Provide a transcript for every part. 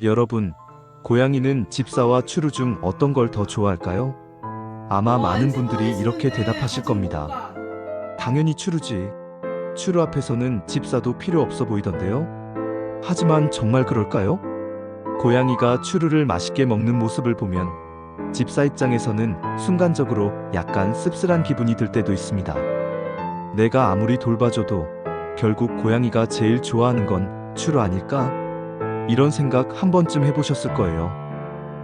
여러분, 고양이는 집사와 추루 중 어떤 걸 더 좋아할까요? 아마 많은 분들이 이렇게 대답하실 겁니다. 당연히 추루지. 추루 앞에서는 집사도 필요 없어 보이던데요? 하지만 정말 그럴까요? 고양이가 추루를 맛있게 먹는 모습을 보면 집사 입장에서는 순간적으로 약간 씁쓸한 기분이 들 때도 있습니다. 내가 아무리 돌봐줘도 결국 고양이가 제일 좋아하는 건 추루 아닐까? 이런 생각 한 번쯤 해보셨을 거예요.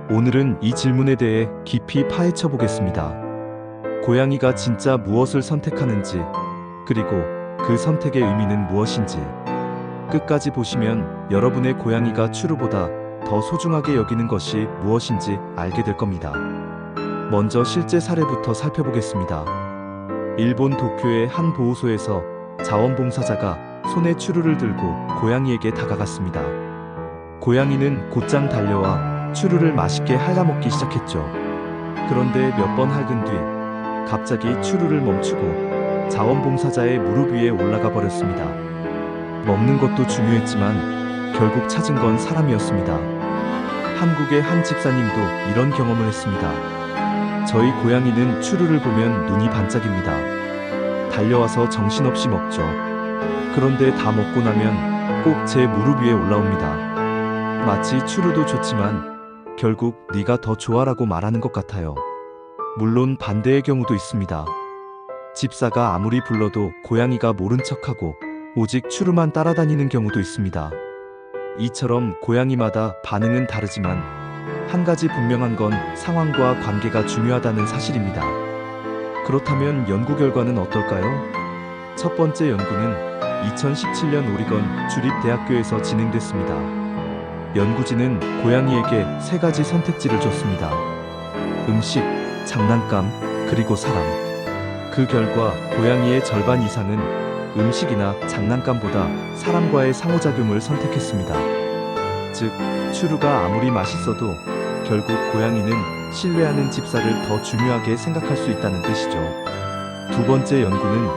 오늘은 이 질문에 대해 깊이 파헤쳐 보겠습니다. 고양이가 진짜 무엇을 선택하는지, 그리고 그 선택의 의미는 무엇인지. 끝까지 보시면 여러분의 고양이가 추루보다 더 소중하게 여기는 것이 무엇인지 알게 될 겁니다. 먼저 실제 사례부터 살펴보겠습니다. 일본 도쿄의 한 보호소에서 자원봉사자가 손에 추루를 들고 고양이에게 다가갔습니다. 고양이는 곧장 달려와 추루를 맛있게 핥아먹기 시작했죠. 그런데 몇 번 핥은 뒤 갑자기 추루를 멈추고 자원봉사자의 무릎 위에 올라가 버렸습니다. 먹는 것도 중요했지만 결국 찾은 건 사람이었습니다. 한국의 한 집사님도 이런 경험을 했습니다. 저희 고양이는 추루를 보면 눈이 반짝입니다. 달려와서 정신없이 먹죠. 그런데 다 먹고 나면 꼭 제 무릎 위에 올라옵니다. 마치 추루도 좋지만 결국 네가 더 좋아라고 말하는 것 같아요. 물론 반대의 경우도 있습니다. 집사가 아무리 불러도 고양이가 모른 척하고 오직 추루만 따라다니는 경우도 있습니다. 이처럼 고양이마다 반응은 다르지만 한 가지 분명한 건 상황과 관계가 중요하다는 사실입니다. 그렇다면 연구 결과는 어떨까요? 첫 번째 연구는 2017년 오리건 주립대학교에서 진행됐습니다. 연구진은 고양이에게 3가지 선택지를 줬습니다. 음식, 장난감, 그리고 사람. 그 결과 고양이의 절반 이상은 음식이나 장난감보다 사람과의 상호작용을 선택했습니다. 즉, 추루가 아무리 맛있어도 결국 고양이는 신뢰하는 집사를 더 중요하게 생각할 수 있다는 뜻이죠. 두 번째 연구는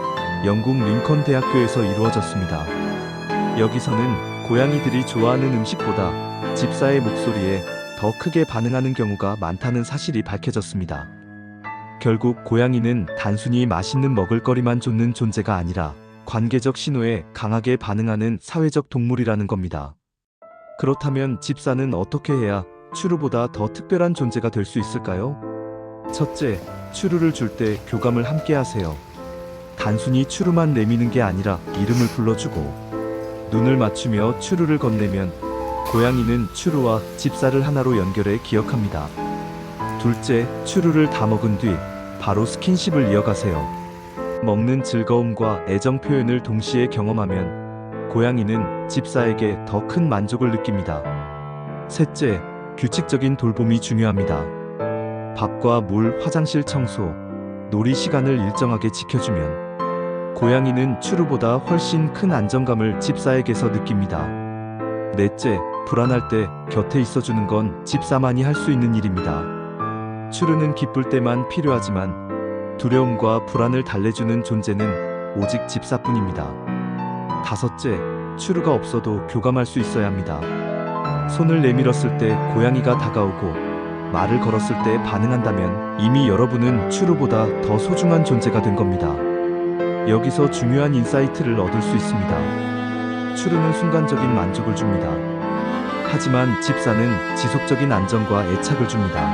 영국 링컨 대학교에서 이루어졌습니다. 여기서는 고양이들이 좋아하는 음식보다 집사의 목소리에 더 크게 반응하는 경우가 많다는 사실이 밝혀졌습니다. 결국 고양이는 단순히 맛있는 먹을거리만 쫓는 존재가 아니라 관계적 신호에 강하게 반응하는 사회적 동물이라는 겁니다. 그렇다면 집사는 어떻게 해야 추루보다 더 특별한 존재가 될 수 있을까요? 첫째, 추루를 줄 때 교감을 함께 하세요. 단순히 추루만 내미는 게 아니라 이름을 불러주고 눈을 맞추며 추루를 건네면 고양이는 추루와 집사를 하나로 연결해 기억합니다. 둘째, 추루를 다 먹은 뒤 바로 스킨십을 이어가세요. 먹는 즐거움과 애정 표현을 동시에 경험하면 고양이는 집사에게 더 큰 만족을 느낍니다. 셋째, 규칙적인 돌봄이 중요합니다. 밥과 물, 화장실 청소, 놀이 시간을 일정하게 지켜주면 고양이는 추루보다 훨씬 큰 안정감을 집사에게서 느낍니다. 넷째, 불안할 때 곁에 있어주는 건 집사만이 할 수 있는 일입니다. 추루는 기쁠 때만 필요하지만 두려움과 불안을 달래주는 존재는 오직 집사뿐입니다. 다섯째, 추루가 없어도 교감할 수 있어야 합니다. 손을 내밀었을 때 고양이가 다가오고 말을 걸었을 때 반응한다면 이미 여러분은 추루보다 더 소중한 존재가 된 겁니다. 여기서 중요한 인사이트를 얻을 수 있습니다. 추루는 순간적인 만족을 줍니다. 하지만 집사는 지속적인 안정과 애착을 줍니다.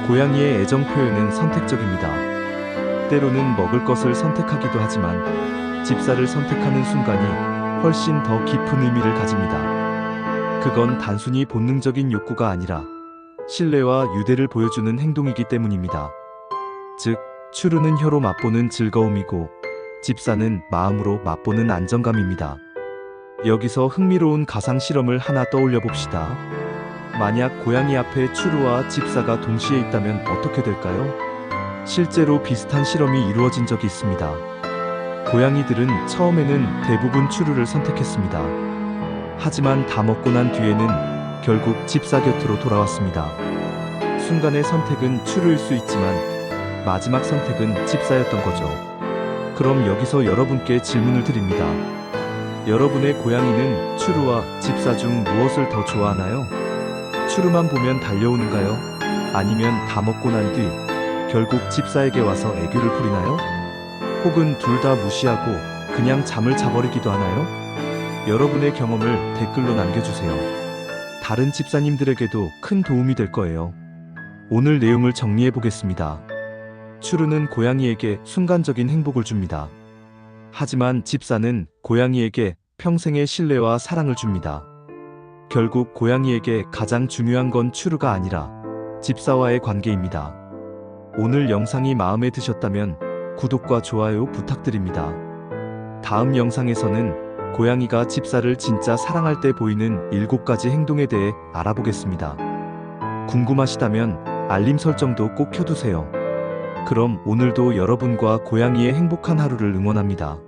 고양이의 애정 표현은 선택적입니다. 때로는 먹을 것을 선택하기도 하지만 집사를 선택하는 순간이 훨씬 더 깊은 의미를 가집니다. 그건 단순히 본능적인 욕구가 아니라 신뢰와 유대를 보여주는 행동이기 때문입니다. 즉, 추루는 혀로 맛보는 즐거움이고 집사는 마음으로 맛보는 안정감입니다. 여기서 흥미로운 가상 실험을 하나 떠올려 봅시다. 만약 고양이 앞에 추루와 집사가 동시에 있다면 어떻게 될까요? 실제로 비슷한 실험이 이루어진 적이 있습니다. 고양이들은 처음에는 대부분 추루를 선택했습니다. 하지만 다 먹고 난 뒤에는 결국 집사 곁으로 돌아왔습니다. 순간의 선택은 추루일 수 있지만 마지막 선택은 집사였던 거죠. 그럼 여기서 여러분께 질문을 드립니다. 여러분의 고양이는 추루와 집사 중 무엇을 더 좋아하나요? 추루만 보면 달려오는가요? 아니면 다 먹고 난 뒤 결국 집사에게 와서 애교를 부리나요? 혹은 둘 다 무시하고 그냥 잠을 자버리기도 하나요? 여러분의 경험을 댓글로 남겨주세요. 다른 집사님들에게도 큰 도움이 될 거예요. 오늘 내용을 정리해 보겠습니다. 추루는 고양이에게 순간적인 행복을 줍니다. 하지만 집사는 고양이에게 평생의 신뢰와 사랑을 줍니다. 결국 고양이에게 가장 중요한 건 추루가 아니라 집사와의 관계입니다. 오늘 영상이 마음에 드셨다면 구독과 좋아요 부탁드립니다. 다음 영상에서는 고양이가 집사를 진짜 사랑할 때 보이는 7가지 행동에 대해 알아보겠습니다. 궁금하시다면 알림 설정도 꼭 켜두세요. 그럼 오늘도 여러분과 고양이의 행복한 하루를 응원합니다.